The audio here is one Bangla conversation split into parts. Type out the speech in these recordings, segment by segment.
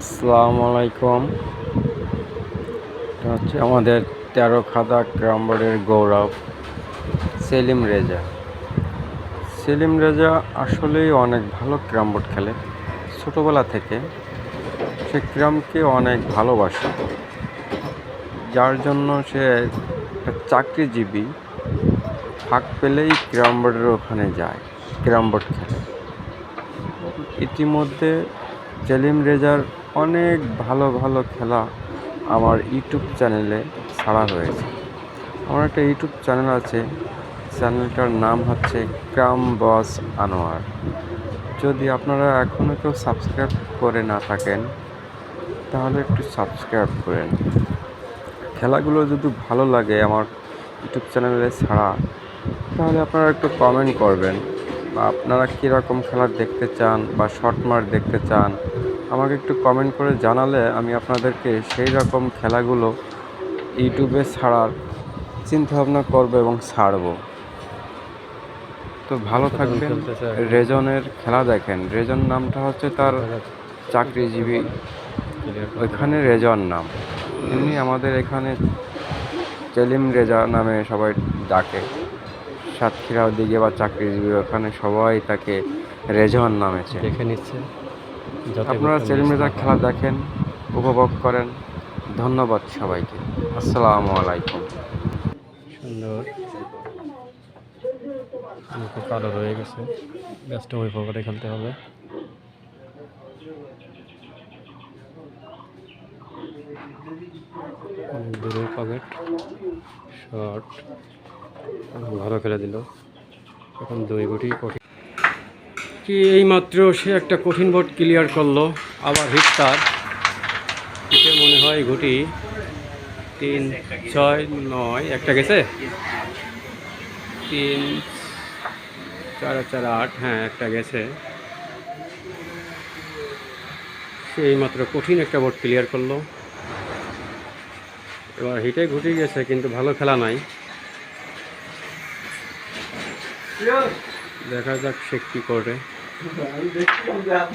আসসালামু আলাইকুম। এটা হচ্ছে আমাদের 13 খাদা ক্যারাম বোর্ডের গৌরব সেলিম রেজা। সেলিম রেজা আসলেই অনেক ভালো ক্যারাম বোর্ড খেলে। ছোটোবেলা থেকে সে ক্যারামকে অনেক ভালোবাসে, যার জন্য সে একটা চাকরিজীবী। ফাঁক পেলেই ক্যারাম বোর্ডের ওখানে যায়, ক্যারাম বোর্ড খেলে। ইতিমধ্যে সেলিম রেজার অনেক ভালো ভালো খেলা আমার ইউটিউব চ্যানেলে ছাড়া হয়েছে। আমার একটা ইউটিউব চ্যানেল আছে, চ্যানেলটার নাম হচ্ছে ক্যারাম বস আনোয়ার। যদি আপনারা এখনও কেউ সাবস্ক্রাইব করে না থাকেন তাহলে একটু সাবস্ক্রাইব করেন। খেলাগুলো যদি ভালো লাগে আমার ইউটিউব চ্যানেলে ছাড়া, তাহলে আপনারা একটু কমেন্ট করবেন, বা আপনারা কীরকম খেলা দেখতে চান বা শর্ট মার্ক দেখতে চান আমাকে একটু কমেন্ট করে জানালে আমি আপনাদেরকে সেই রকম খেলাগুলো ইউটিউবে ছাড়ার চিন্তাভাবনা করবো এবং ছাড়বো। তো ভালো থাকবেন। রেজনের খেলা দেখেন, রেজন নামটা হচ্ছে তার চাকরিজীবী, ওইখানে রেজন নাম। এমনি আমাদের এখানে সেলিম রেজা নামে সবাই ডাকে। সাতক্ষীরার দিকে বা চাকরিজীবী ওখানে সবাই তাকে রেজন নামেছে দেখে নিচ্ছে। আপনারা সেলিম রেজার খেলা দেখেন, উপভোগ করেন। ধন্যবাদ সবাইকে। আসসালামু আলাইকুম। সুন্দর মুখে কালো রয়ে গেছে, ব্যস্ত হয়ে পকেটে খেলতে হবে। দূরের পকেট শর্ট ভালো খেলে দিল। এখন দুই গুটি কঠিন কি এইমাত্র সে একটা কঠিন বোর্ড ক্লিয়ার করলো। আবার হিট তার হিটে মনে হয় গুটি 3, 6, 9 একটা গেছে, 3, 4, 4, 8, হ্যাঁ একটা গেছে। সেই মাত্র কঠিন একটা বোর্ড ক্লিয়ার করলো। এবার হিটে ঘুটে গেছে, কিন্তু ভালো খেলা নাই। দেখা যাক সে কি করে,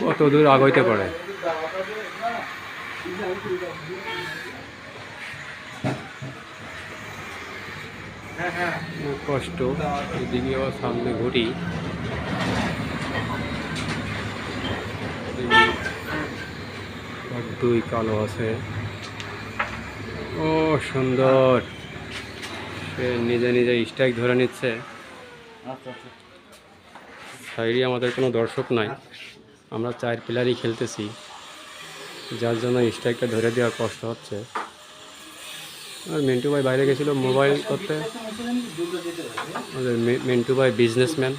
কত দূর আগাইতে পারে। কষ্ট এদিকে আবার সামনে ঘুটি, দুই কালো আছে। ও সুন্দর, সে নিজে নিজে স্ট্রাইক ধরে নিচ্ছে। সাইডে আমাদের কোনো দর্শক নাই, আমরা 4 প্লেয়ারই খেলতেছি, যার জন্য স্ট্রাইকটা ধরে দেওয়া কষ্ট হচ্ছে। আর মিন্টু ভাই বাইরে গেছিল মোবাইল করতে। মিন্টু ভাই বিজনেসম্যান,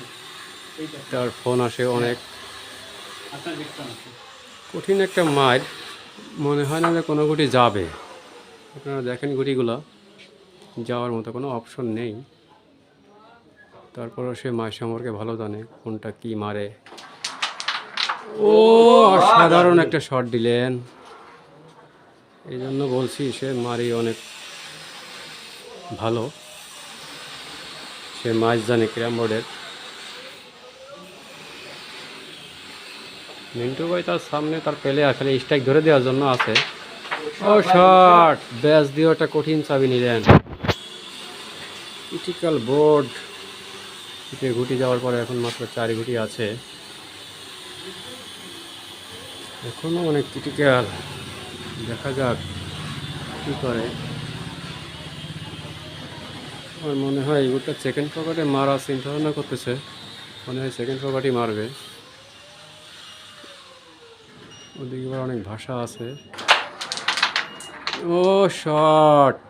তার ফোন আসে অনেক। কঠিন একটা মার, মনে হয় না যে কোনো গুটি যাবে। আপনারা দেখেন গুটিগুলো যাওয়ার মতো কোনো অপশন নেই। তারপরও সে মাছ সম্পর্কে ভালো জানে কোনটা কি মারে। ও অসাধারণ একটা শট দিলেন, এই জন্য বলছি সে মারি অনেক ভালো, সে মাছ জানে ক্যারাম বোর্ডের। মিন্টু ভাই তার সামনে তার পেলে আসলে স্ট্রাইক ধরে দেওয়ার জন্য আছে। ও শট, ব্যাস দিয়ে একটা কঠিন চাবি নিলেন। ক্রিটিক্যাল বোর্ড ঘুটি যাওয়ার পরে এখন মাত্র 4 গুটি আছে, এখনো অনেক ক্রিটিক্যাল। দেখা যাক কী করে। আমার মনে হয় এগুলোটা সেকেন্ড পকেটে মারা চিন্তা ভাবনা করতেছে, মনে হয় সেকেন্ড পকেটই মারবে। ওদিকে আবার অনেক ভাষা আছে। ও শট,